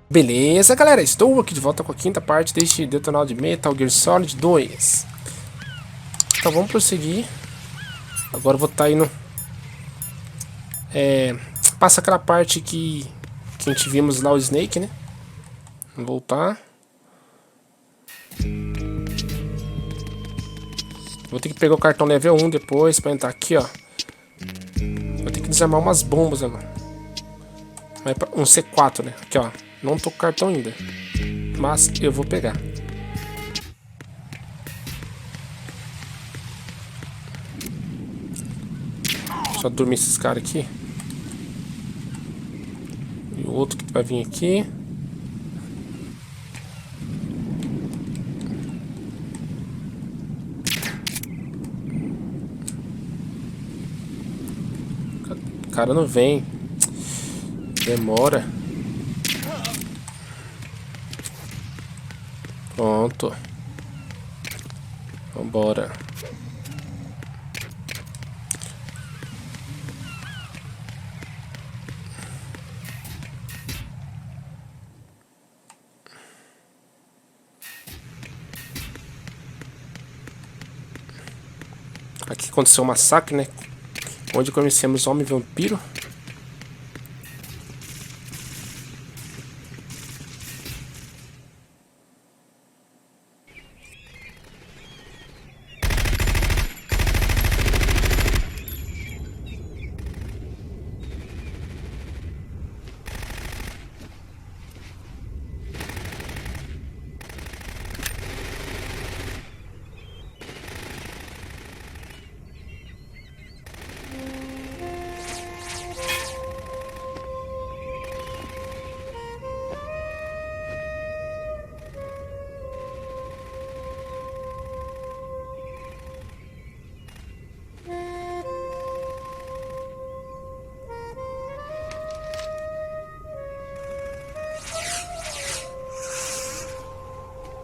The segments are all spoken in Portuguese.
Beleza, galera, estou aqui de volta com a quinta parte deste Detonado de Metal Gear Solid 2. Então vamos prosseguir. Agora eu vou estar indo passa aquela parte que a gente vimos lá o Snake, né? Vamos voltar. Vou ter que pegar o cartão level 1 depois pra entrar aqui, ó. Vou ter que desarmar umas bombas agora. Um C4, né? Aqui, ó. Não tô com cartão ainda, mas eu vou pegar. Só dormir esses caras aqui. E o outro que vai vir aqui. O cara não vem. Demora. Pronto. Vambora. Aqui aconteceu um massacre, né? Onde conhecemos o homem vampiro.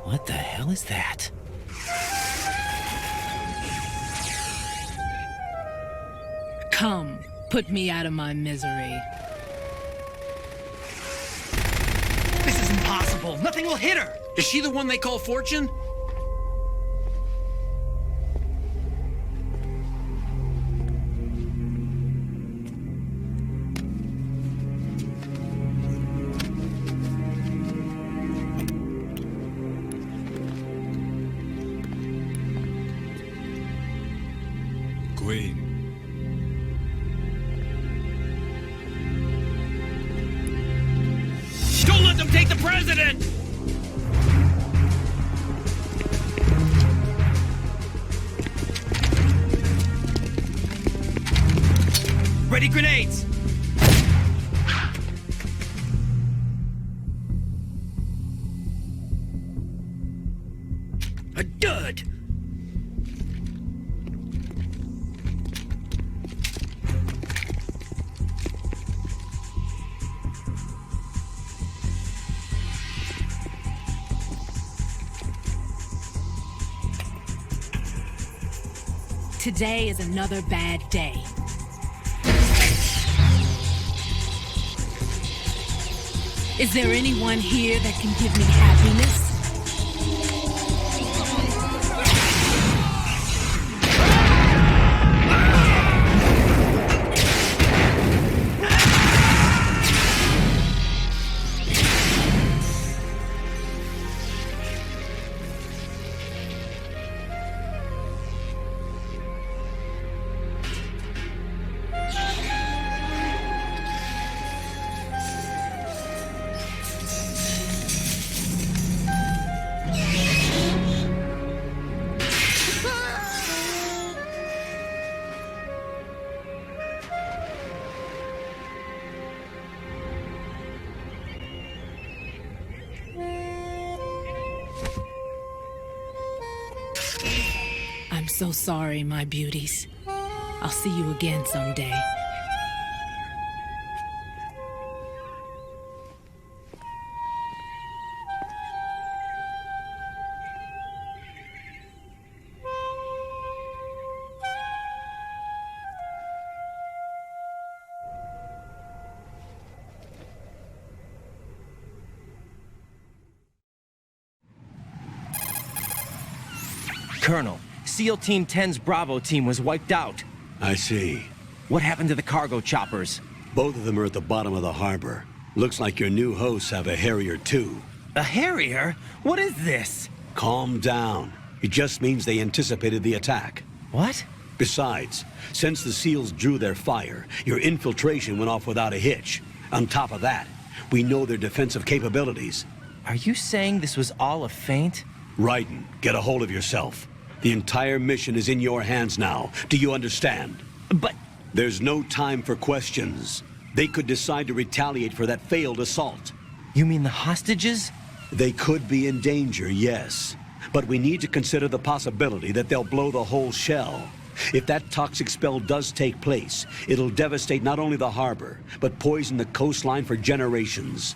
What the hell is that? Come, put me out of my misery. This is impossible. Nothing will hit her. Is she the one they call Fortune? Queen. Don't let them take the president! Ready grenades! A dud! Today is another bad day. Is there anyone here that can give me happiness? I'm so sorry, my beauties. I'll see you again someday. Colonel, SEAL Team 10's Bravo team was wiped out. I see. What happened to the cargo choppers? Both of them are at the bottom of the harbor. Looks like your new hosts have a Harrier too. A Harrier? What is this? Calm down. It just means they anticipated the attack. What? Besides, since the SEALs drew their fire, your infiltration went off without a hitch. On top of that, we know their defensive capabilities. Are you saying this was all a feint? Raiden, get a hold of yourself. The entire mission is in your hands now. Do you understand? But... There's no time for questions. They could decide to retaliate for that failed assault. You mean the hostages? They could be in danger, yes. But we need to consider the possibility that they'll blow the whole shell. If that toxic spell does take place, it'll devastate not only the harbor, but poison the coastline for generations.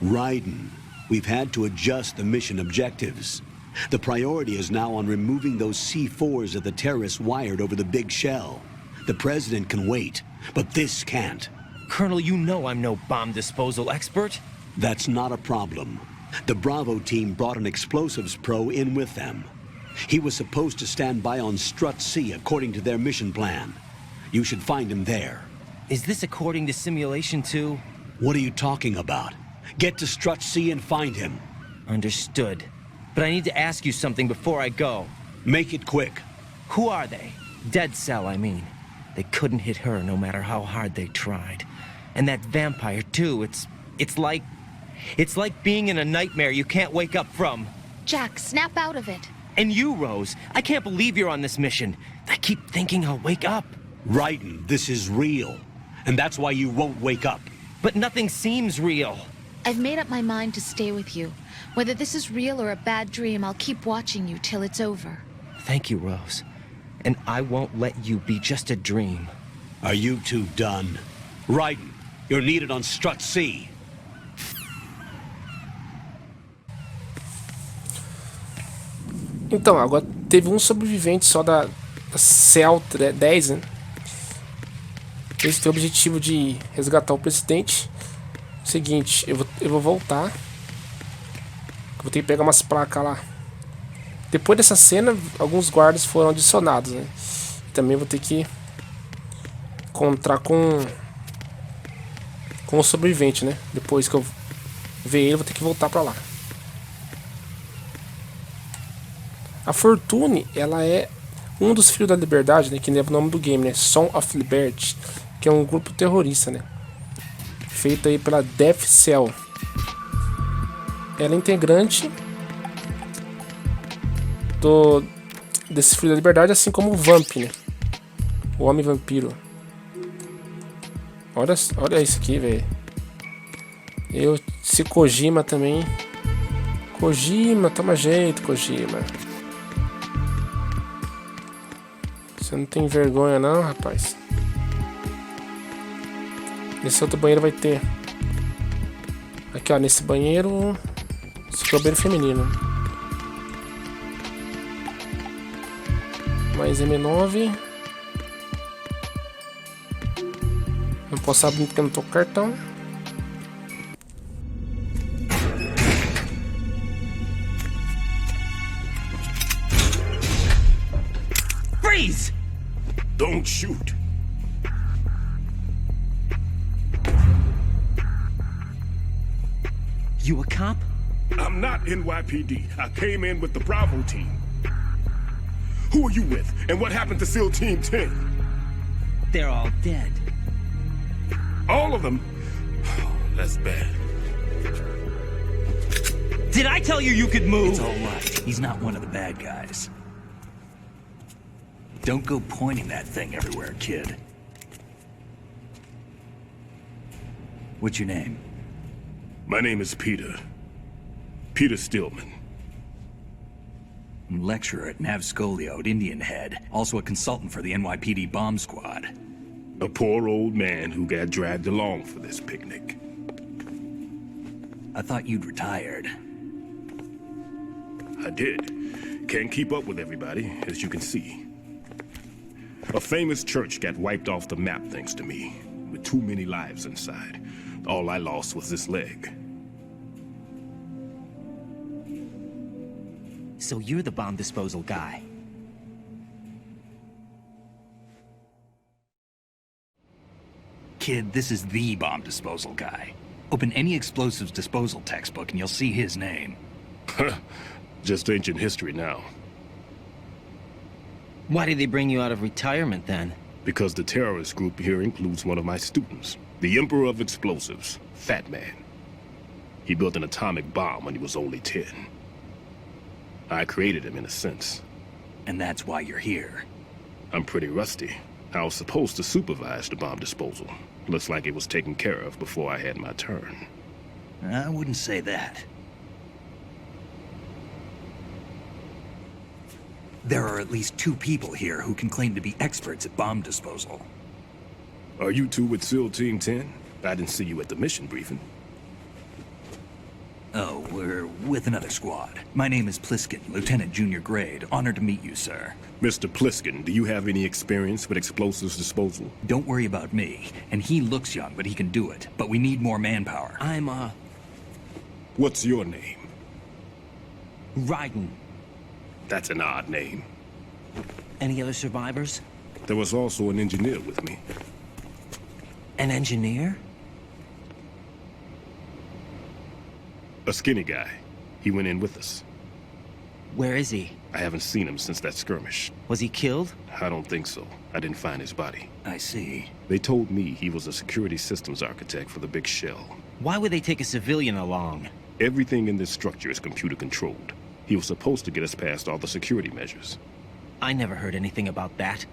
Raiden, we've had to adjust the mission objectives. The priority is now on removing those C4s that the terrorists wired over the big shell. The President can wait, but this can't. Colonel, you know I'm no bomb disposal expert. That's not a problem. The Bravo team brought an explosives pro in with them. He was supposed to stand by on Strut C according to their mission plan. You should find him there. Is this according to Simulation 2? What are you talking about? Get to Strut C and find him. Understood. But I need to ask you something before I go. Make it quick. Who are they? Dead Cell, I mean. They couldn't hit her no matter how hard they tried. And that vampire, too, it's like being in a nightmare you can't wake up from. Jack, snap out of it. And you, Rose, I can't believe you're on this mission. I keep thinking I'll wake up. Raiden, this is real. And that's why you won't wake up. But nothing seems real. I've made up my mind to stay with you. Whether this is real or a bad dream, I'll keep watching you till it's over. Thank you, Rose. And I won't let you be just a dream. Are you two done? Raiden, you're needed on Strut C. Então, agora teve um sobrevivente só da CEL 10, né? Esse tem o objetivo de resgatar o presidente. Seguinte, eu vou voltar. Vou ter que pegar umas placas lá. Depois dessa cena, alguns guardas foram adicionados, né? Também vou ter que encontrar com o sobrevivente, né? Depois que eu ver ele, vou ter que voltar pra lá. A Fortune, ela é um dos Filhos da Liberdade, né? Que leva o nome do game, né? Son of Liberty, que é um grupo terrorista, né? Feito aí pela Death Cell. Ela é integrante desse Filho da Liberdade, assim como o Vamp, né? O Homem Vampiro. Olha isso aqui, velho. Esse Kojima também. Kojima, toma jeito, Kojima. Você não tem vergonha não, rapaz. Nesse outro banheiro vai ter. Aqui, ó, nesse banheiro. Esse aqui é o banheiro feminino. Mais M9. Não posso abrir porque eu não tô com cartão. Freeze! Don't shoot. You a cop? I'm not NYPD. I came in with the Bravo team. Who are you with? And what happened to SEAL Team 10? They're all dead. All of them? Oh, that's bad. Did I tell you you could move? It's all right. He's not one of the bad guys. Don't go pointing that thing everywhere, kid. What's your name? My name is Peter. Peter Stillman. I'm lecturer at Nav Scolio at Indian Head. Also a consultant for the NYPD bomb squad. A poor old man who got dragged along for this picnic. I thought you'd retired. I did. Can't keep up with everybody, as you can see. A famous church got wiped off the map thanks to me, with too many lives inside. All I lost was this leg. So you're the bomb disposal guy. Kid, this is the bomb disposal guy. Open any explosives disposal textbook and you'll see his name. Just ancient history now. Why did they bring you out of retirement then? Because the terrorist group here includes one of my students, the Emperor of Explosives, Fat Man. He built an atomic bomb when he was only 10. I created him in a sense. And that's why you're here. I'm pretty rusty. I was supposed to supervise the bomb disposal. Looks like it was taken care of before I had my turn. I wouldn't say that. There are at least 2 people here who can claim to be experts at bomb disposal. Are you two with SEAL Team 10? I didn't see you at the mission briefing. Oh, we're with another squad. My name is Pliskin, Lieutenant Junior Grade. Honored to meet you, sir. Mr. Pliskin, do you have any experience with explosives disposal? Don't worry about me. And he looks young, but he can do it. But we need more manpower. I'm, What's your name? Raiden. That's an odd name. Any other survivors? There was also an engineer with me. An engineer? A skinny guy. He went in with us. Where is he? I haven't seen him since that skirmish. Was he killed? I don't think so. I didn't find his body. I see. They told me he was a security systems architect for the big shell. Why would they take a civilian along? Everything in this structure is computer controlled. He was supposed to get us past all the security measures. I never heard anything about that.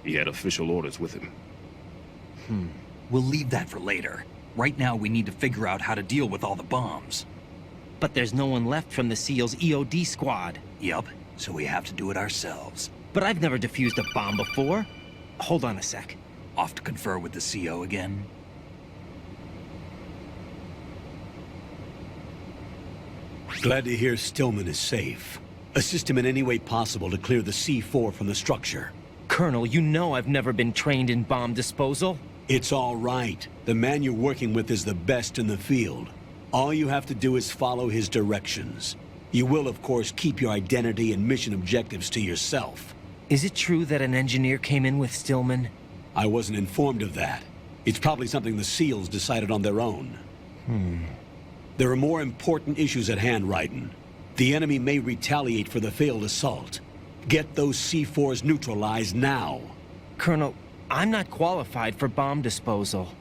He had official orders with him. We'll leave that for later. Right now, we need to figure out how to deal with all the bombs. But there's no one left from the SEAL's EOD squad. Yup, so we have to do it ourselves. But I've never defused a bomb before. Hold on a sec. Off to confer with the CO again? Glad to hear Stillman is safe. Assist him in any way possible to clear the C4 from the structure. Colonel, you know I've never been trained in bomb disposal. It's all right. The man you're working with is the best in the field. All you have to do is follow his directions. You will, of course, keep your identity and mission objectives to yourself. Is it true that an engineer came in with Stillman? I wasn't informed of that. It's probably something the SEALs decided on their own. There are more important issues at hand, Raiden. The enemy may retaliate for the failed assault. Get those C4s neutralized now. Colonel, I'm not qualified for bomb disposal.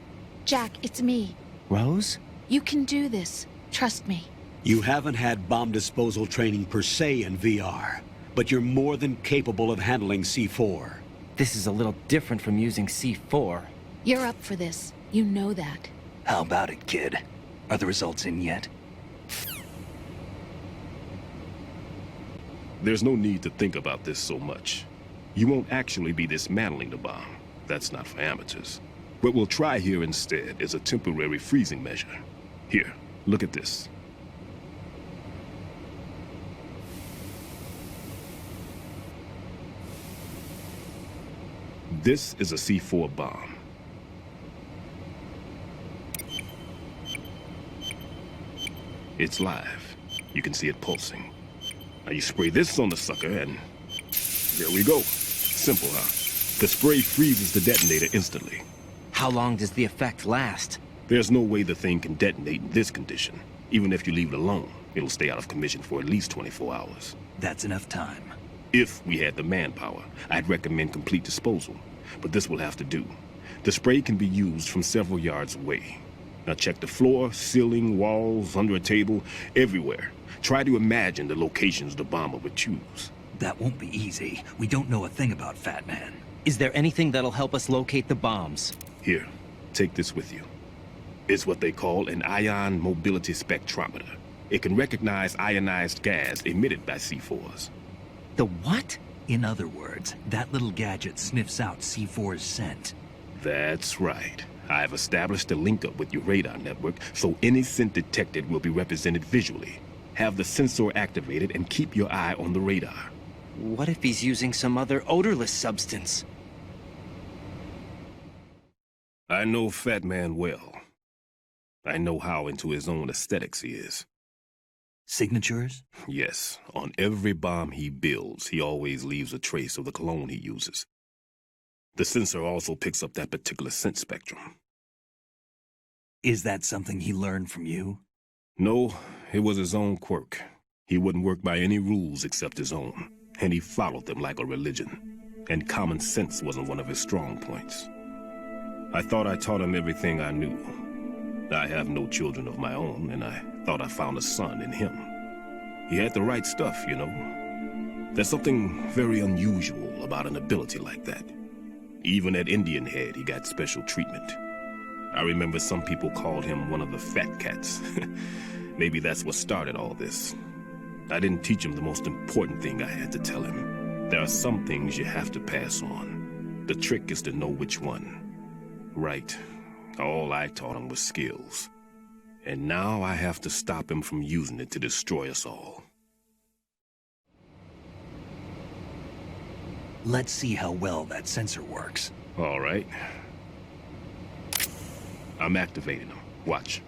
Jack, it's me. Rose? You can do this. Trust me. You haven't had bomb disposal training per se in VR, but you're more than capable of handling C4. This is a little different from using C4. You're up for this. You know that. How about it, kid? Are the results in yet? There's no need to think about this so much. You won't actually be dismantling the bomb. That's not for amateurs. What we'll try here instead is a temporary freezing measure. Here, look at this. This is a C4 bomb. It's live. You can see it pulsing. Now you spray this on the sucker and there we go. Simple, huh? The spray freezes the detonator instantly. How long does the effect last? There's no way the thing can detonate in this condition. Even if you leave it alone, it'll stay out of commission for at least 24 hours. That's enough time. If we had the manpower, I'd recommend complete disposal. But this will have to do. The spray can be used from several yards away. Now check the floor, ceiling, walls, under a table, everywhere. Try to imagine the locations the bomber would choose. That won't be easy. We don't know a thing about Fat Man. Is there anything that'll help us locate the bombs? Here, take this with you. It's what they call an ion mobility spectrometer. It can recognize ionized gas emitted by C4s. The what? In other words, that little gadget sniffs out C4's scent. That's right. I've established a link up with your radar network, so any scent detected will be represented visually. Have the sensor activated and keep your eye on the radar. What if he's using some other odorless substance? I know Fat Man well. I know how into his own aesthetics he is. Signatures? Yes, on every bomb he builds, he always leaves a trace of the cologne he uses. The sensor also picks up that particular scent spectrum. Is that something he learned from you? No, it was his own quirk. He wouldn't work by any rules except his own, and he followed them like a religion. And common sense wasn't one of his strong points. I thought I taught him everything I knew. I have no children of my own, and I thought I found a son in him. He had the right stuff, you know. There's something very unusual about an ability like that. Even at Indian Head, he got special treatment. I remember some people called him one of the fat cats. Maybe that's what started all this. I didn't teach him the most important thing I had to tell him. There are some things you have to pass on. The trick is to know which one. Right. All I taught him was skills. And now I have to stop him from using it to destroy us all. Let's see how well that sensor works. All right. I'm activating them. Watch.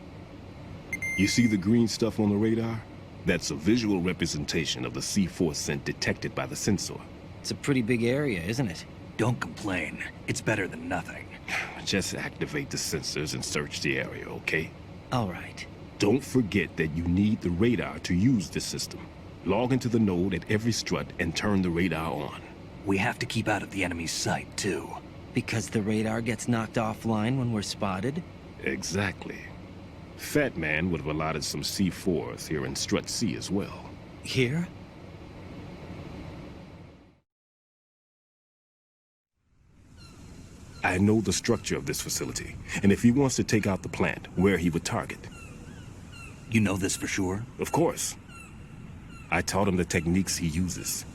You see the green stuff on the radar? That's a visual representation of the C4 scent detected by the sensor. It's a pretty big area, isn't it? Don't complain. It's better than nothing. Just activate the sensors and search the area, okay? All right. Don't forget that you need the radar to use this system. Log into the node at every strut and turn the radar on. We have to keep out of the enemy's sight, too. Because the radar gets knocked offline when we're spotted? Exactly. Fat Man would have allotted some C4s here in Strut C as well. Here? I know the structure of this facility, and if he wants to take out the plant, where he would target. You know this for sure? Of course. I taught him the techniques he uses.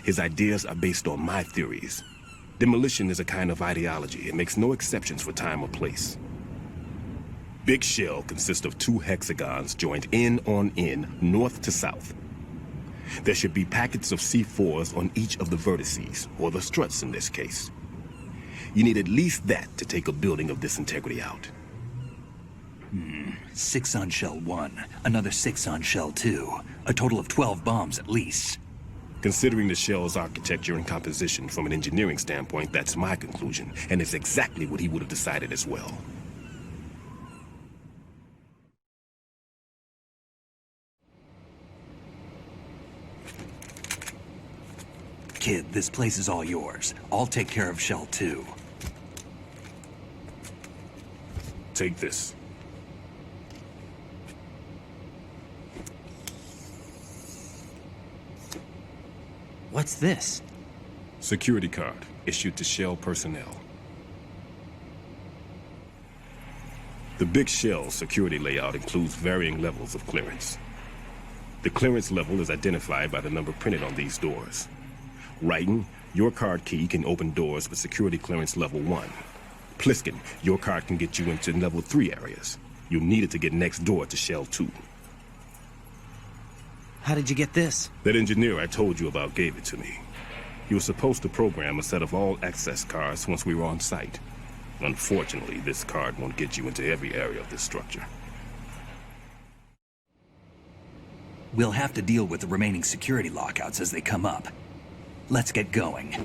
His ideas are based on my theories. Demolition is a kind of ideology. It makes no exceptions for time or place. Big shell consists of 2 hexagons joined end on end, north to south. There should be packets of C4s on each of the vertices, or the struts in this case. You need at least that to take a building of this integrity out. 6 on shell 1, another 6 on shell 2. A total of 12 bombs at least. Considering the shell's architecture and composition from an engineering standpoint, that's my conclusion, and it's exactly what he would have decided as well. Kid, this place is all yours. I'll take care of shell 2. Take this. What's this? Security card, issued to Shell personnel. The Big Shell security layout includes varying levels of clearance. The clearance level is identified by the number printed on these doors. Writing, your card key can open doors with security clearance level 1. Pliskin, your card can get you into level 3 areas. You'll need it to get next door to Shell 2. How did you get this? That engineer I told you about gave it to me. He was supposed to program a set of all access cards once we were on site. Unfortunately, this card won't get you into every area of this structure. We'll have to deal with the remaining security lockouts as they come up. Let's get going.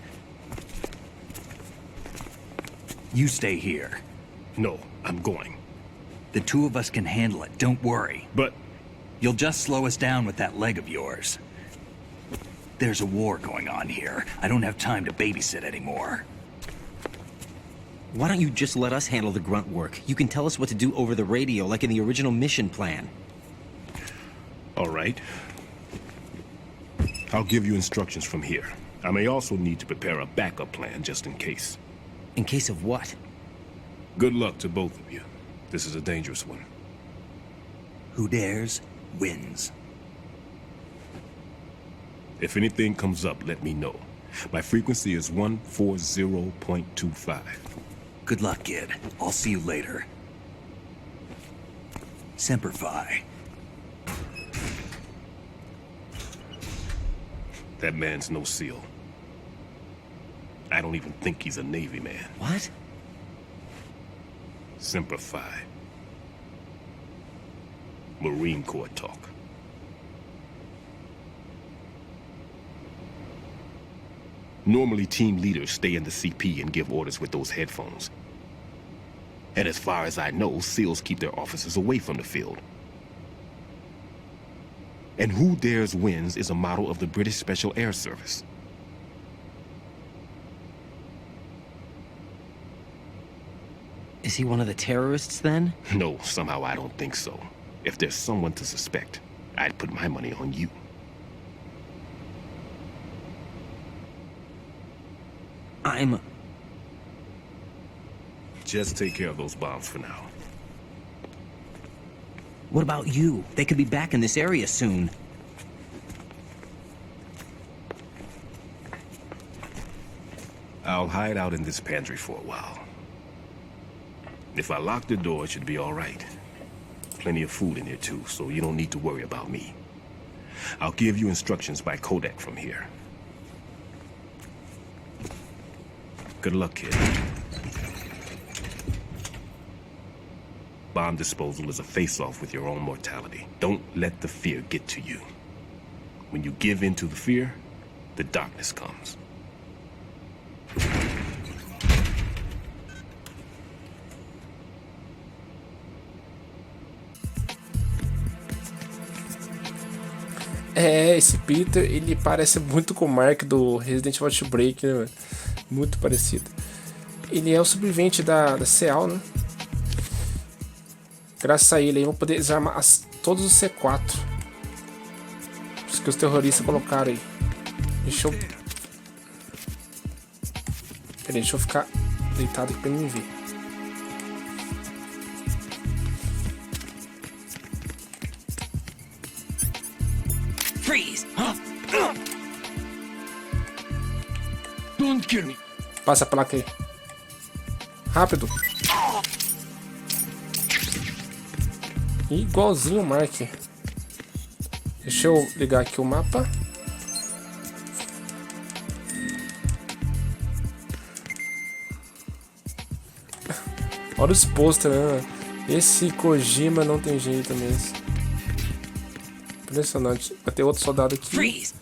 You stay here. No, I'm going. The 2 of us can handle it, don't worry. But You'll just slow us down with that leg of yours. There's a war going on here. I don't have time to babysit anymore. Why don't you just let us handle the grunt work? You can tell us what to do over the radio, like in the original mission plan. all right. I'll give you instructions from here. I may also need to prepare a backup plan just in case. In case of what? Good luck to both of you. This is a dangerous one. Who dares, wins. If anything comes up, let me know. My frequency is 140.25. Good luck, kid. I'll see you later. Semper Fi. That man's no SEAL. I don't even think he's a Navy man. What? Semper Fi. Marine Corps talk. Normally, team leaders stay in the CP and give orders with those headphones. And as far as I know, SEALs keep their officers away from the field. And who dares wins is a motto of the British Special Air Service. Is he one of the terrorists, then? No, somehow I don't think so. If there's someone to suspect, I'd put my money on you. Just take care of those bombs for now. What about you? They could be back in this area soon. I'll hide out in this pantry for a while. If I lock the door, it should be all right. Plenty of food in here too, so you don't need to worry about me. I'll give you instructions by Kodak from here. Good luck, kid. Bomb disposal is a face-off with your own mortality. Don't let the fear get to you. When you give in to the fear, the darkness comes. É, esse Peter, ele parece muito com o Mark do Resident Evil Outbreak, né, mano? Muito parecido. Ele é o sobrevivente da CEAL, né? Graças a ele, aí vão poder desarmar todos os C4. Isso que os terroristas colocaram aí. Deixa eu... Peraí, deixa eu ficar deitado aqui pra mim ver. Freeze! Don't kill me. Passa a placa aí. Rápido. Igualzinho o Mark. Deixa eu ligar aqui o mapa. Olha os posters, né? Esse Kojima não tem jeito mesmo. Impressionante. Vai ter outro soldado aqui. Freeze!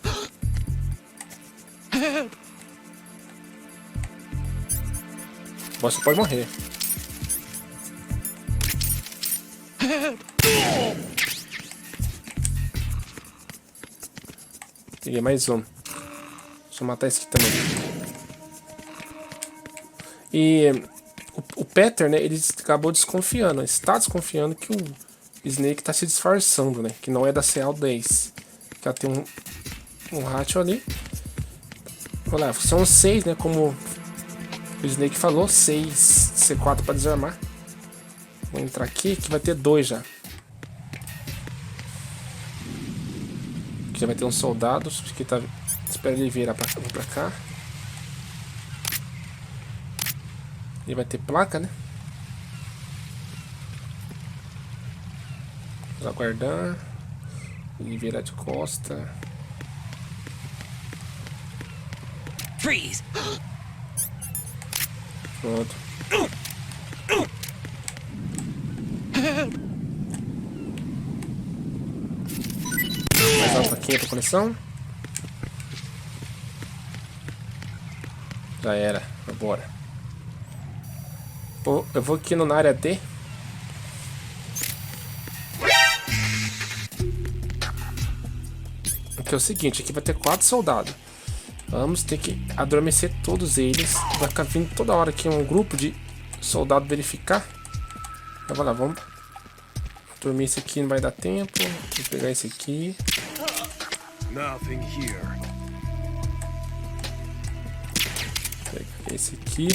Você pode morrer. Peguei mais um. Deixa eu matar esse aqui também. E o Peter, né, ele acabou desconfiando. Está desconfiando que o Snake está se disfarçando, né? Que não é da CL 10. Já tem um ratio ali. Olha lá, são 6, né? Como o Snake falou, 6 C4 para desarmar. Vou entrar aqui que vai ter 2 já. Aqui já vai ter uns soldados. Aqui tá... Espera ele virar pra cá. Ele vai ter placa, né? Vamos aguardar. Ele virar de costa. Freeze! Pronto. Mais uma plaquinha pra conexão. Já era. Bora. Eu vou aqui na área D. Aqui é o seguinte, aqui vai ter 4 soldados. Vamos ter que adormecer todos eles. Vai ficar vindo toda hora aqui um grupo de soldados verificar. Então, vai lá, vamos dormir esse aqui, não vai dar tempo. Vou pegar esse aqui. Nothing here. Pegar esse aqui.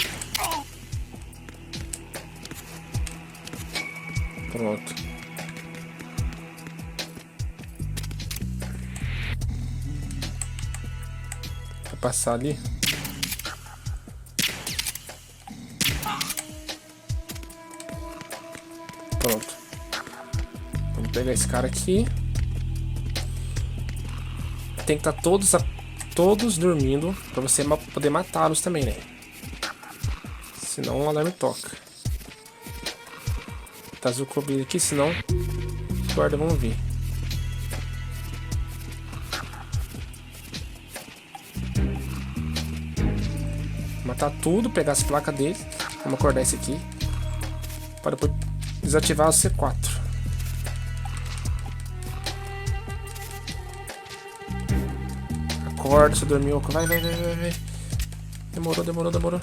Pronto. Vai passar ali. Pronto. Vamos pegar esse cara aqui. Tem que estar todos dormindo para você poder matá-los também, né? Senão o alarme toca. Tá azul cobrindo aqui, senão os guardas vão vir. Matar tudo, pegar as placas dele. Vamos acordar esse aqui. Para depois desativar o C4. Acorda, você dormiu. Vai. Demorou.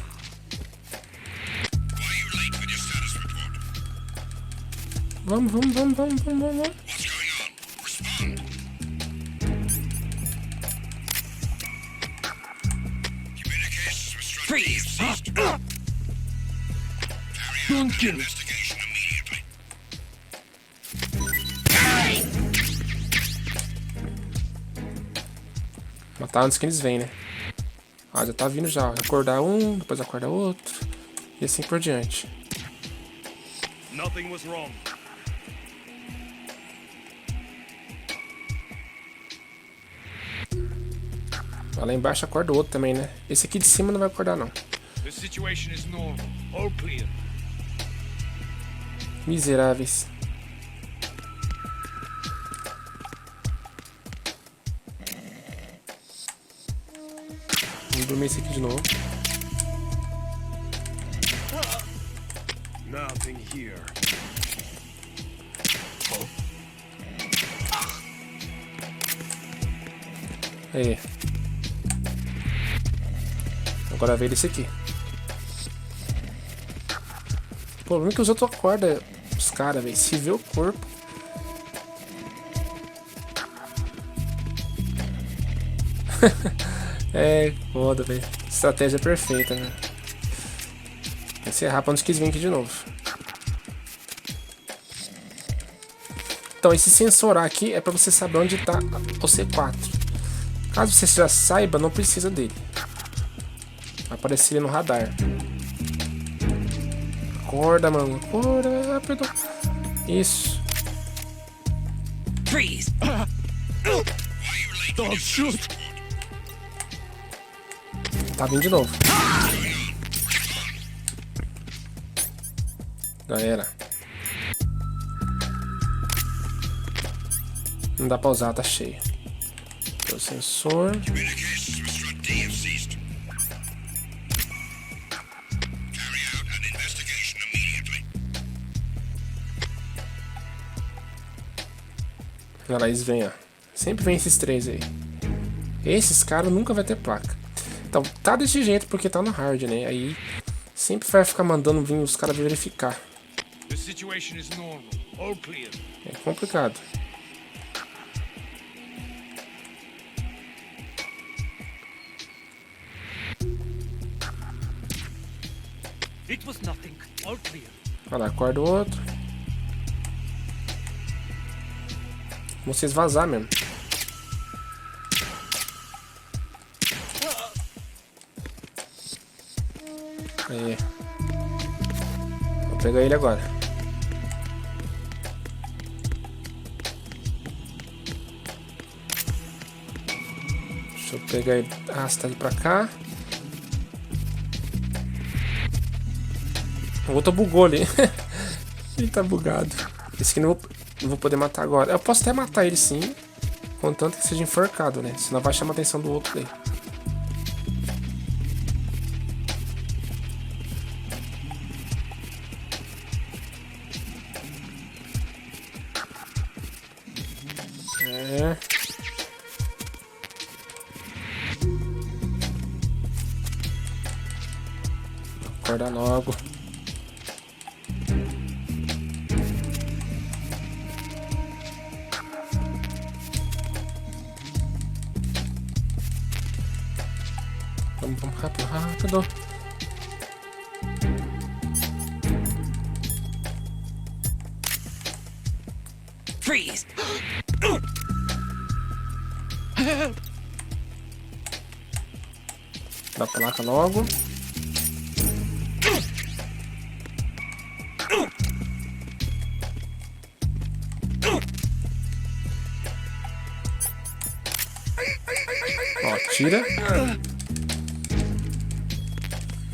Vamos. Freeze! Don't kill me! Matar antes que eles vêm, né? Ah, já tá vindo já. Acordar um, depois acorda outro. E assim por diante. Nothing was wrong. Lá embaixo acorda o outro também, né? Esse aqui de cima não vai acordar, não. The situation is normal. All clear. Miseráveis. Vamos dormir esse aqui de novo. Nothing here. Aí. Agora veio esse aqui. O problema é que os outros acordam os caras, velho. Se vê o corpo. É, foda, velho. Estratégia perfeita, né? Vai encerrar pra onde quis vir aqui de novo. Então, esse sensorar aqui é pra você saber onde tá o C4. Caso você já saiba, não precisa dele. Vai aparecer ele no radar. Acorda, mano. Acorda, rápido. Isso. Freeze! Don't shoot! Tá vindo de novo. Já era. Não dá pra usar, tá cheio. O sensor. Olha lá, eles vêm, ó. Sempre vem esses três aí. Esses caras nunca vai ter placa. Então, tá desse jeito porque tá no hard, né? Aí sempre vai ficar mandando vir os caras verificar. The situation is normal. All clear. É complicado. It was nothing. All clear. Olha lá, acorda o outro. Vocês vazar mesmo. Aí. Vou pegar ele agora. Deixa eu pegar ele, arrastar ele pra cá. O outro bugou ali. Ele tá bugado. Esse aqui não vou poder matar agora. Eu posso até matar ele sim, contanto que seja enforcado, né? Senão vai chamar a atenção do outro daí. É. Acorda logo. Vamos rápido. Freeze! Dá a placa logo. Ó, tira.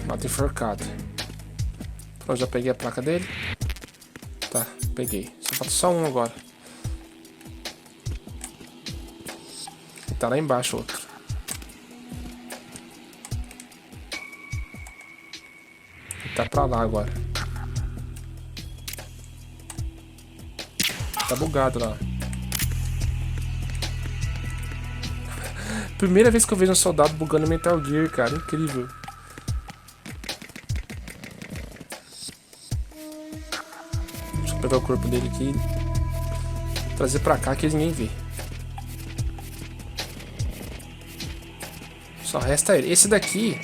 Mata enforcado. Pronto, já peguei a placa dele. Tá, peguei. Só falta só um agora. E tá lá embaixo outro. Tá pra lá agora. Tá bugado lá. Primeira vez que eu vejo um soldado bugando Metal Gear, cara. Incrível. Deixa eu pegar o corpo dele aqui. Trazer pra cá que ninguém vê. Só resta ele. Esse daqui,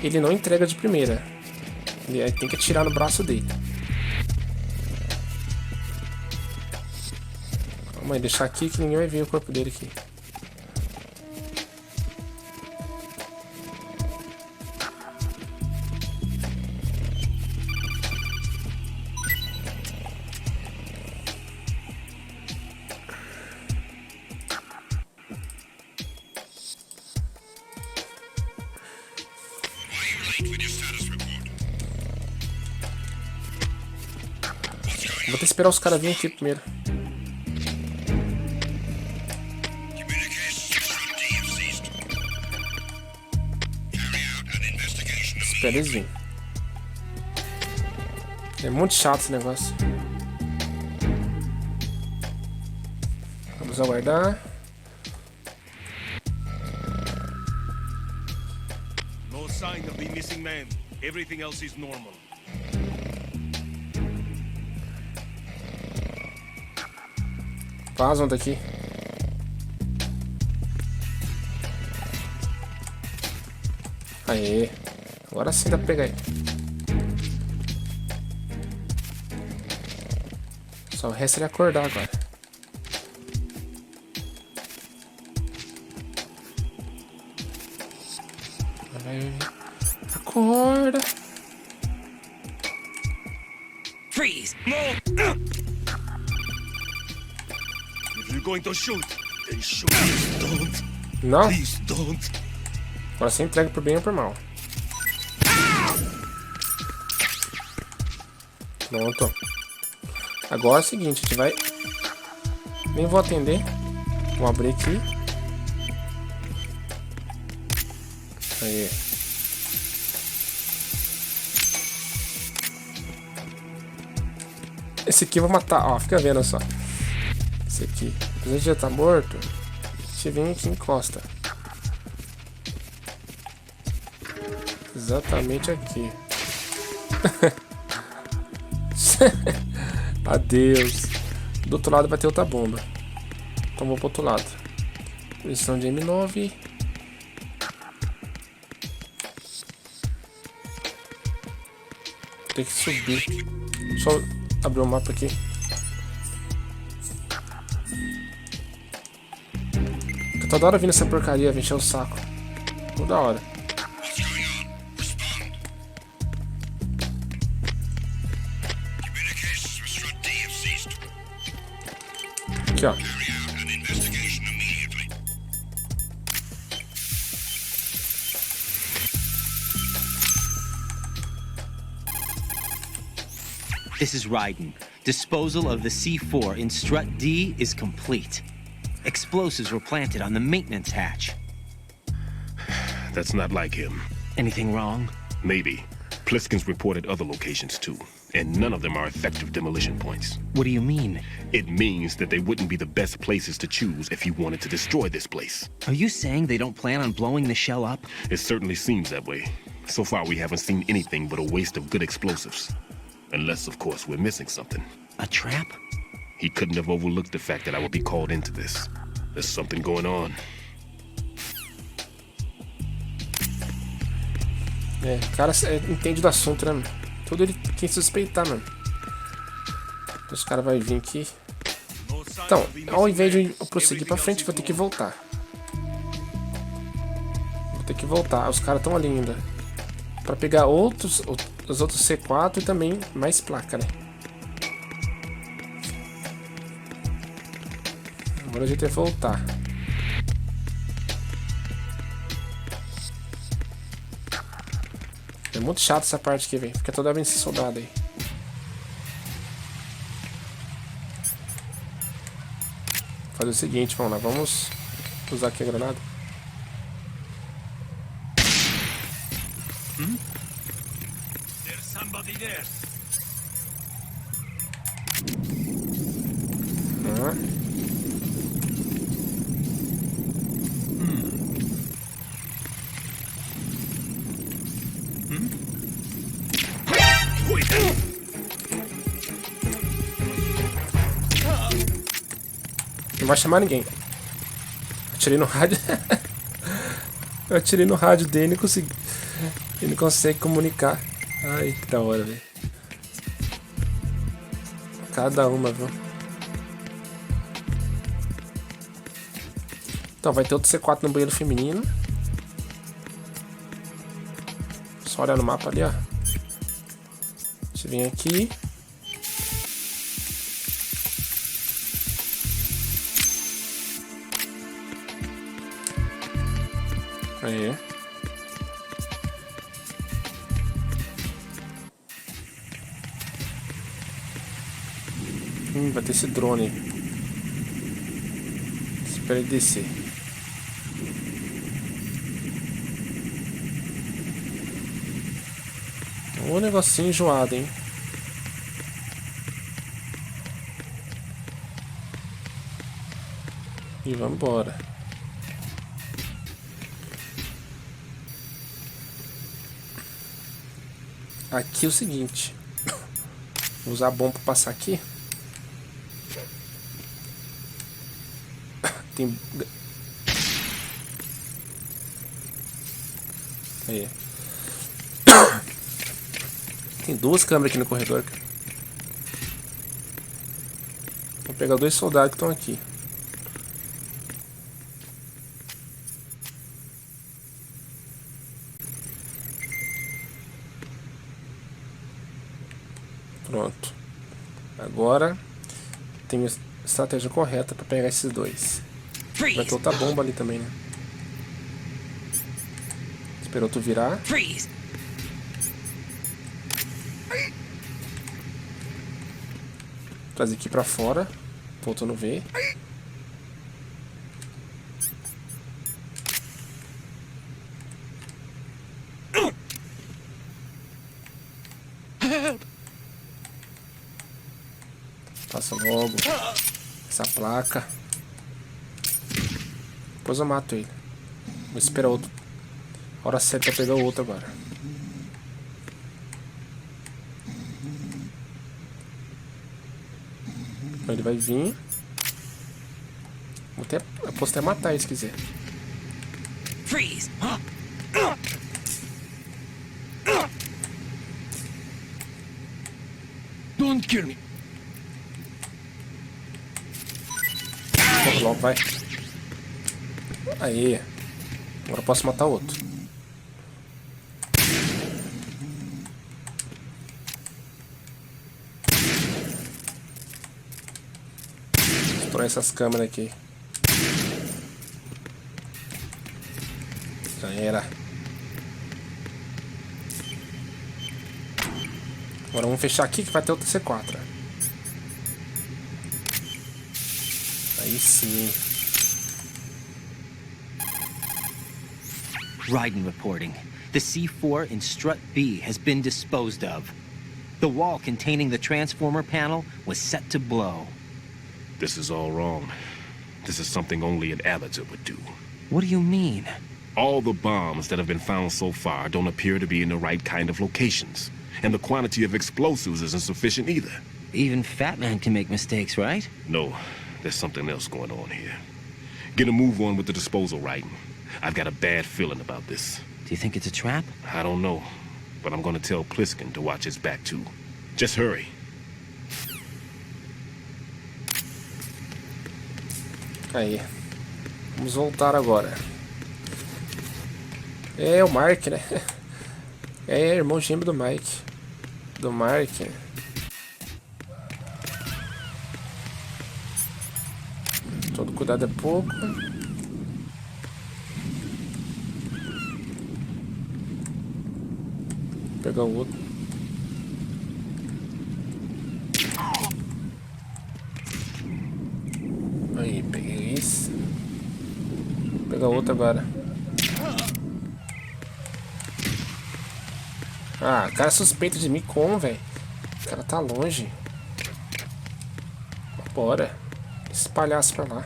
ele não entrega de primeira. Ele tem que atirar no braço dele. Calma aí, deixar aqui que ninguém vai ver o corpo dele aqui. Vou ter que esperar os caras virem aqui primeiro. Espera eles virem. É muito chato esse negócio. Vamos aguardar. No sign of the missing man. Everything else is normal. Vazam daqui. Aê. Agora sim dá pra pegar ele. Só resta ele acordar agora. Vai. Acorda. Freeze! If you're going to shoot, then shoot. Don't. Não? Please don't. Agora você entrega por bem ou por mal. Pronto. Agora é o seguinte, a gente vai... Nem vou atender. Vou abrir aqui. Aí. Esse aqui eu vou matar. Ó, fica vendo só. Esse aqui. O presidente já tá morto. A gente vem aqui e encosta. Exatamente aqui. Adeus. Do outro lado vai ter outra bomba. Então vou pro outro lado. Posição de M9. Tem que subir. Deixa eu abrir o mapa aqui. Eu toda hora vindo essa porcaria, vem encher o saco. Toda hora. Aqui, ó. This is Raiden. Disposal of the C4 in strut D is complete. Explosives were planted on the maintenance hatch. That's not like him. Anything wrong? Maybe. Pliskin's reported other locations too, and none of them are effective demolition points. What do you mean? It means that they wouldn't be the best places to choose if you wanted to destroy this place. Are you saying they don't plan on blowing the shell up? It certainly seems that way. So far, we haven't seen anything but a waste of good explosives. Unless, of course, we're missing something. A trap? He couldn't have overlooked the fact that I would be called into this. There's something going on. É, o cara entende do assunto, né, mano? Tudo ele tem que suspeitar, mano. Os caras vão vir aqui. Então, ao invés de eu prosseguir pra frente, vou ter que voltar. Vou ter que voltar. Os caras estão ali ainda. Pra pegar os outros C4 e também mais placa, né? Agora a gente vai voltar. É muito chato essa parte aqui, velho. Fica toda vez esse soldado aí. Vou fazer o seguinte, vamos lá. Vamos usar aqui a granada. there. Não vai chamar ninguém. Atirei no rádio. Eu atirei no rádio dele e não consegui. Ele não consegue comunicar. Ai, que da hora, velho. Cada uma, viu? Então, vai ter outro C4 no banheiro feminino. Só olhar no mapa ali, ó. Deixa eu vir aqui. Aí. Vai ter esse drone. Espera ele descer. Um negocinho enjoado, hein? E vamos embora. Aqui é o seguinte. Vou usar a bomba para passar aqui. Tem... Aí. Tem duas câmeras aqui no corredor. Vou pegar dois soldados que estão aqui. Pronto. Agora tem a estratégia correta para pegar esses dois. Vai ter outra bomba ali também, né? Esperou tu virar. Trazer aqui pra fora. Voltando a ver. Passa logo essa placa. Depois eu mato ele. Vou esperar outro. A hora certa pra pegar o outro agora. Ele vai vir. Eu posso até matar ele se quiser. Freeze! Don't kill me. Logo, vai. Aí. Agora eu posso matar outro. Destrói essas câmeras aqui. Já era. Agora vamos fechar aqui que vai ter outro C4. Aí sim. Raiden reporting. The C4 in Strut B has been disposed of. The wall containing the transformer panel was set to blow. This is all wrong. This is something only an amateur would do. What do you mean? All the bombs that have been found so far don't appear to be in the right kind of locations. And the quantity of explosives isn't sufficient either. Even Fat Man can make mistakes, right? No, there's something else going on here. Get a move on with the disposal, Raiden. I've got a bad feeling about this. Do you think it's a trap? I don't know, but I'm gonna tell Pliskin to watch his back too. Just hurry. Aí. Vamos voltar agora. É o Mark, né? É irmão gêmeo do Mike. Do Mark. Todo cuidado é pouco. Vou pegar o outro. Aí, peguei esse. Vou pegar outro agora. Ah, o cara suspeita de mim como, velho? O cara tá longe. Bora. Esse palhaço pra lá.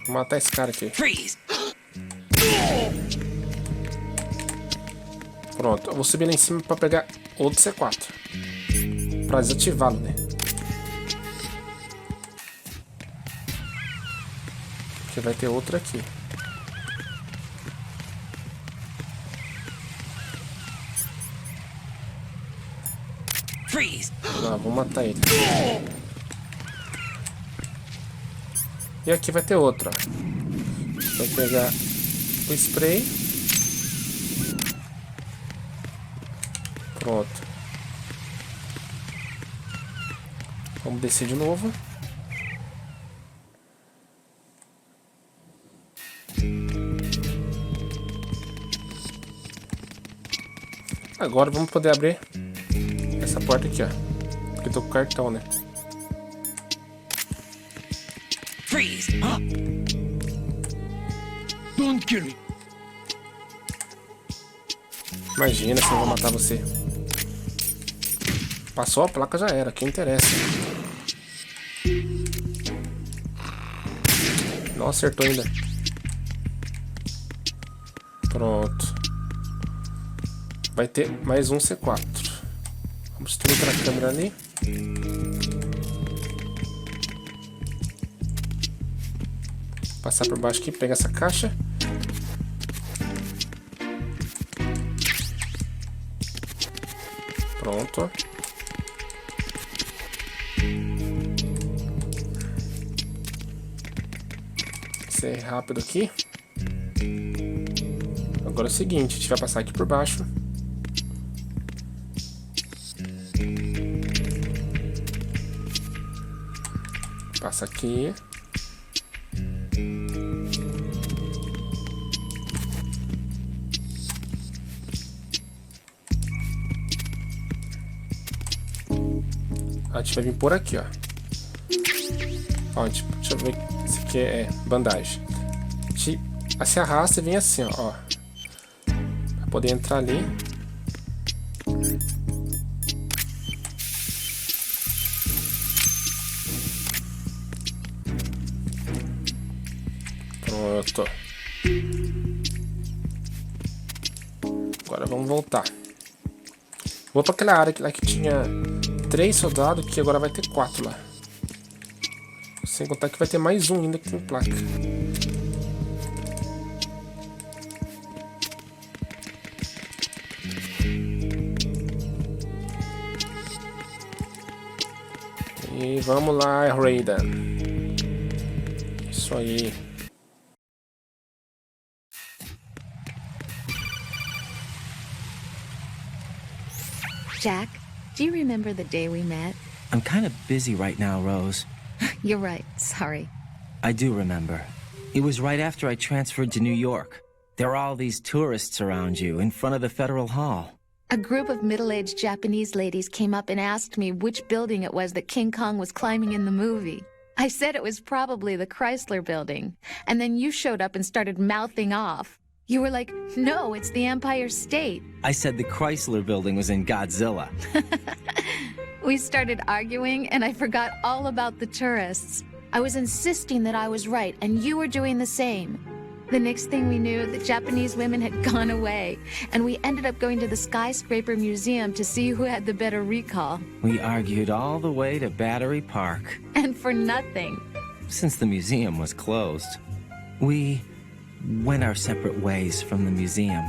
Vou matar esse cara aqui. Freeze! Pronto, eu vou subir lá em cima pra pegar outro C4. Pra desativá-lo, né? Porque vai ter outro aqui. Freeze! Não, vou matar ele. E aqui vai ter outro, ó. Vai pegar o spray. Pronto. Vamos descer de novo. Agora vamos poder abrir essa porta aqui, ó. Porque eu tô com cartão, né? Freeze! Huh? Don't kill me. Imagina se eu vou matar você. Passou a placa, já era. Quem interessa? Não acertou ainda. Pronto. Vai ter mais um C4. Vamos destruir outra câmera ali. Passar por baixo aqui, pegar essa caixa. Pronto. Ser rápido aqui. Agora é o seguinte, a gente vai passar aqui por baixo. Passa aqui. A gente vai vir por aqui, ó. Ó, deixa eu ver. Esse aqui é bandagem. A gente se arrasta e vem assim, ó. Pra poder entrar ali. Pronto. Agora vamos voltar. Vou pra aquela área lá que tinha 3 soldados, que agora vai ter 4 lá. Sem contar que vai ter mais um ainda que tem placa. E vamos lá, Raiden. Isso aí. Jack, do you remember the day we met? I'm kind of busy right now, Rose. You're right, sorry. I do remember. It was right after I transferred to New York. There are all these tourists around you in front of the Federal Hall. A group of middle-aged Japanese ladies came up and asked me which building it was that King Kong was climbing in the movie. I said it was probably the Chrysler Building, and then you showed up and started mouthing off. You were like, no, it's the Empire State. I said the Chrysler Building was in Godzilla. We started arguing, and I forgot all about the tourists. I was insisting that I was right, and you were doing the same. The next thing we knew, the Japanese women had gone away, and we ended up going to the Skyscraper Museum to see who had the better recall. We argued all the way to Battery Park. And for nothing. Since the museum was closed. We went our separate ways from the museum.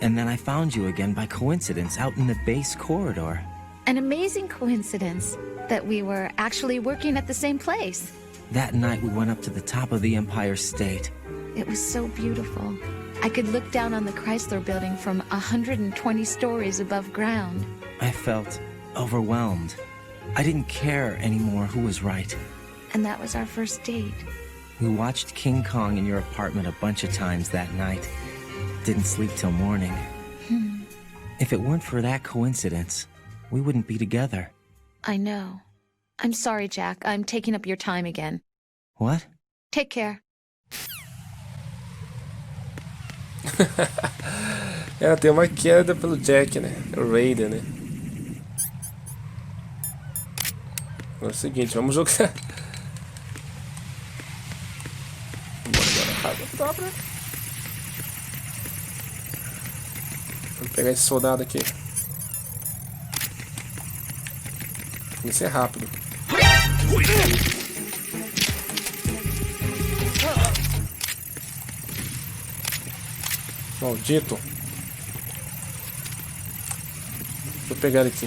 And then I found you again by coincidence out in the base corridor. An amazing coincidence that we were actually working at the same place. That night we went up to the top of the Empire State. It was so beautiful. I could look down on the Chrysler Building from 120 stories above ground. I felt overwhelmed. I didn't care anymore who was right. And that was our first date. We watched King Kong in your apartment a bunch of times that night. Didn't sleep till morning. If it weren't for that coincidence, we wouldn't be together. I know. I'm sorry, Jack. I'm taking up your time again. What? Take care. Ela tem uma queda pelo Jack, né? O Raider, né? É o seguinte, vamos jogar. Vamos pegar esse soldado aqui. Tem que ser rápido. Maldito. Deixa eu pegar ele aqui.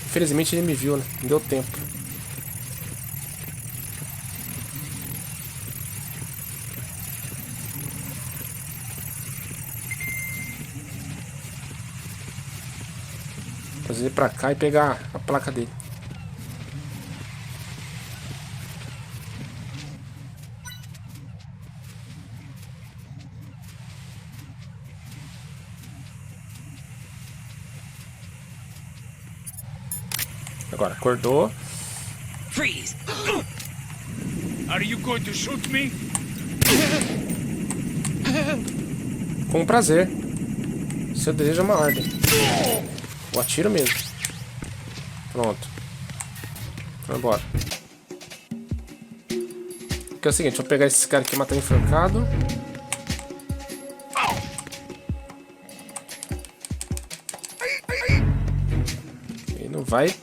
Infelizmente ele me viu, né? Não deu tempo. Fazer ele pra cá e pegar a placa dele. Agora, acordou. Freeze! Are you going to shoot me? Com prazer. Seu desejo é uma ordem. Eu atiro mesmo. Pronto. Vamos embora. Aqui é o seguinte, deixa eu pegar esse cara aqui e matar enforcado. Ele não vai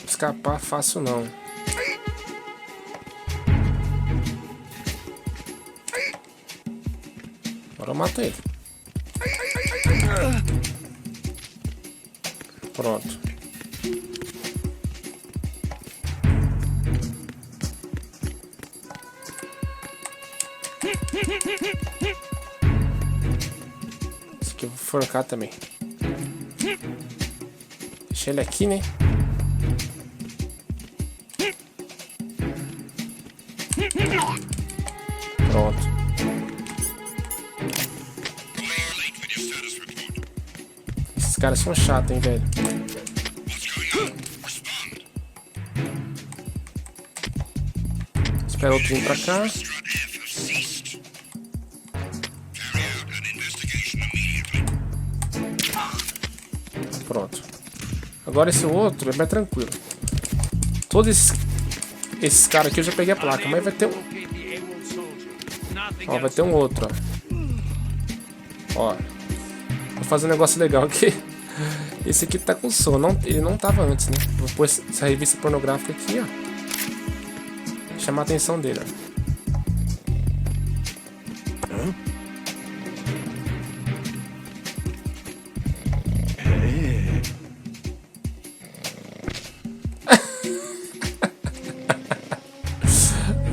escapar fácil não. Agora eu mato ele. Pronto. Esse aqui eu vou forcar também. Deixa ele aqui, né? Pronto. Esses caras são chatos, hein, velho. Espera outro vir pra cá. Pronto. Agora esse outro é mais tranquilo. Todos esses caras aqui eu já peguei a placa, mas vai ter um... Ó, vai ter um outro, ó. Ó. Vou fazer um negócio legal aqui. Esse aqui tá com som. Ele não tava antes, né? Vou pôr essa revista pornográfica aqui, ó. Chamar a atenção dele, ó.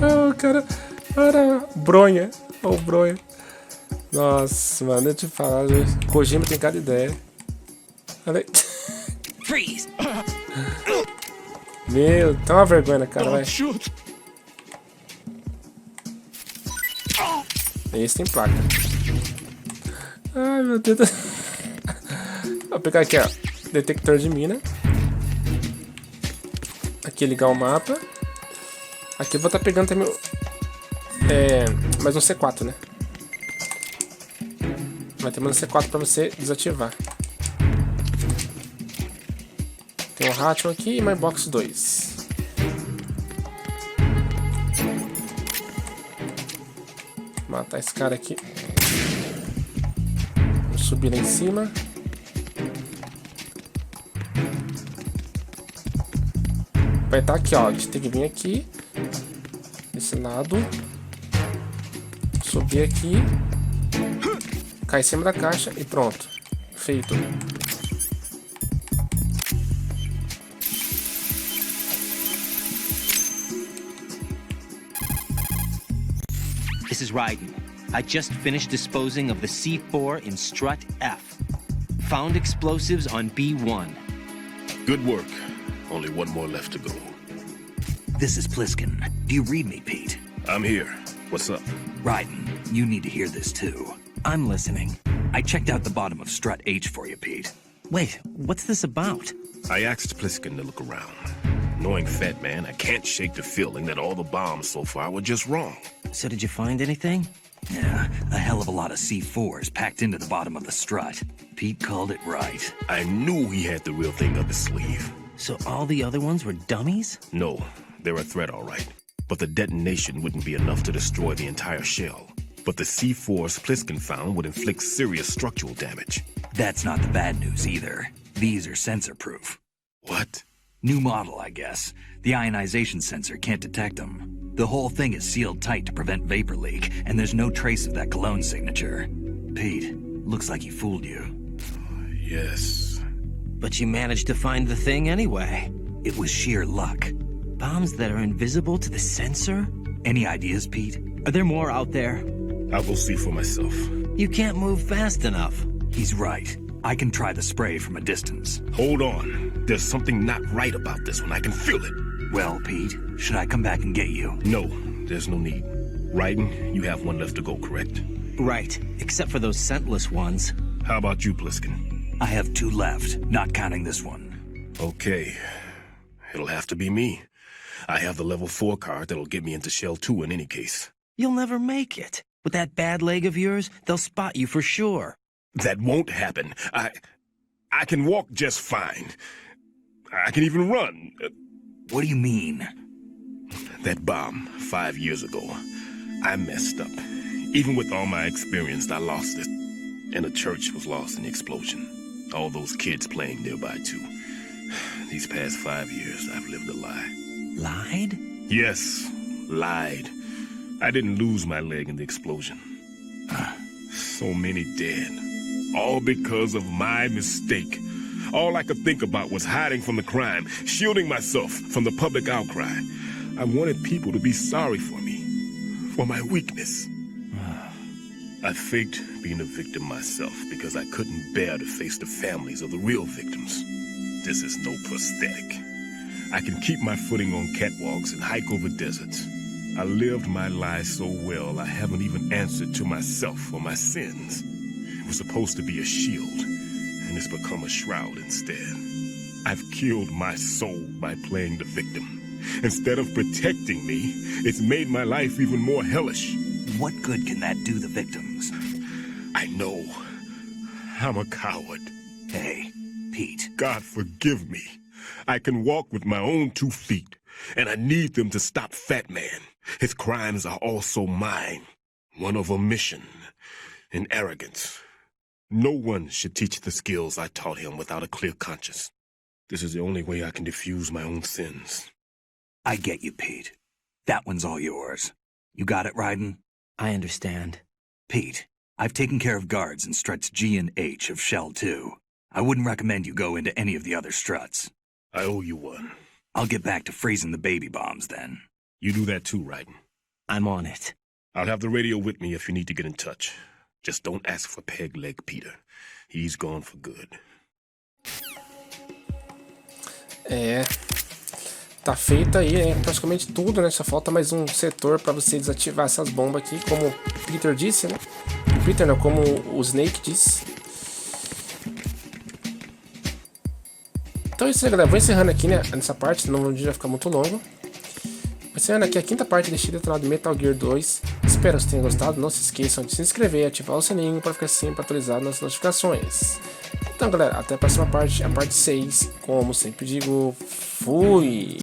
Oh, cara, bronha. Oh, bronha. Nossa, mano, deixa eu te falar. Kojima tem cada ideia. Olha aí. Freeze! Meu, tá uma vergonha na cara, vai. Esse tem placa. Ai, meu Deus. Vou pegar aqui, ó. Detector de mina. Aqui ligar o mapa. Aqui eu vou estar pegando também mais um C4, né? Vai ter mais um C4 pra você desativar. Tem um Ratchet aqui e My Box 2. Matar esse cara aqui. Vou subir lá em cima. Vai estar aqui, ó. A gente tem que vir aqui. Desse lado. Subir aqui. Cair em cima da caixa e pronto. Feito. This is Raiden. I just finished disposing of the C4 in strut F. Found explosives on B1. Good work. Only one more left to go. This is Pliskin. Do you read me, Pete? I'm here. What's up? Raiden, you need to hear this too. I'm listening. I checked out the bottom of strut H for you, Pete. Wait, what's this about? I asked Pliskin to look around. Knowing Fat Man, I can't shake the feeling that all the bombs so far were just wrong. So did you find anything? Yeah, a hell of a lot of C4s packed into the bottom of the strut. Pete called it right. I knew he had the real thing up his sleeve. So all the other ones were dummies? No, they're a threat, all right. But the detonation wouldn't be enough to destroy the entire shell. But the C4s Pliskin found would inflict serious structural damage. That's not the bad news either. These are sensor-proof. What? New model, I guess. The ionization sensor can't detect them. The whole thing is sealed tight to prevent vapor leak, and there's no trace of that cologne signature. Pete, looks like he fooled you. Yes. But you managed to find the thing anyway. It was sheer luck. Bombs that are invisible to the sensor? Any ideas, Pete? Are there more out there? I'll go see for myself. You can't move fast enough. He's right. I can try the spray from a distance. Hold on. There's something not right about this one. I can feel it. Well, Pete, should I come back and get you? No, there's no need. Raiden, you have one left to go, correct? Right, except for those scentless ones. How about you, Pliskin? I have 2 left, not counting this one. Okay. It'll have to be me. I have the level 4 card that'll get me into Shell 2 in any case. You'll never make it. With that bad leg of yours, they'll spot you for sure. That won't happen. I can walk just fine. I can even run. What do you mean? That bomb 5 years ago, I messed up. Even with all my experience, I lost it. And the church was lost in the explosion. All those kids playing nearby, too. These past 5 years, I've lived a lie. Lied? Yes, lied. I didn't lose my leg in the explosion. So many dead. All because of my mistake. All I could think about was hiding from the crime, shielding myself from the public outcry. I wanted people to be sorry for me, for my weakness. I faked being a victim myself because I couldn't bear to face the families of the real victims. This is no prosthetic. I can keep my footing on catwalks and hike over deserts. I lived my life so well I haven't even answered to myself for my sins. It was supposed to be a shield, and it's become a shroud instead. I've killed my soul by playing the victim. Instead of protecting me, it's made my life even more hellish. What good can that do the victims? I know. I'm a coward. Hey, Pete. God forgive me. I can walk with my own 2 feet, and I need them to stop Fat Man. His crimes are also mine. One of omission and arrogance. No one should teach the skills I taught him without a clear conscience. This is the only way I can diffuse my own sins. I get you, Pete. That one's all yours. You got it, Raiden? I understand. Pete, I've taken care of guards in struts G and H of Shell 2. I wouldn't recommend you go into any of the other struts. I owe you one. I'll get back to freezing the baby bombs then. You do that too, Raiden. I'm on it. I'll have the radio with me if you need to get in touch. Just don't ask for Peg Leg Peter. He's gone for good. Tá feito aí, praticamente tudo, né? Só falta mais um setor para você desativar essas bombas aqui, como o Peter disse, né? O Peter não, como o Snake disse. Então é isso aí, galera. Vou encerrando aqui, né? Nessa parte, senão o vídeo vai ficar muito longo. Encerrando aqui a 5ª parte deste Detonado de Metal Gear 2. Espero que vocês tenham gostado. Não se esqueçam de se inscrever e ativar o sininho para ficar sempre atualizado nas notificações. Então, galera, até a próxima parte, a parte 6. Como sempre digo, fui!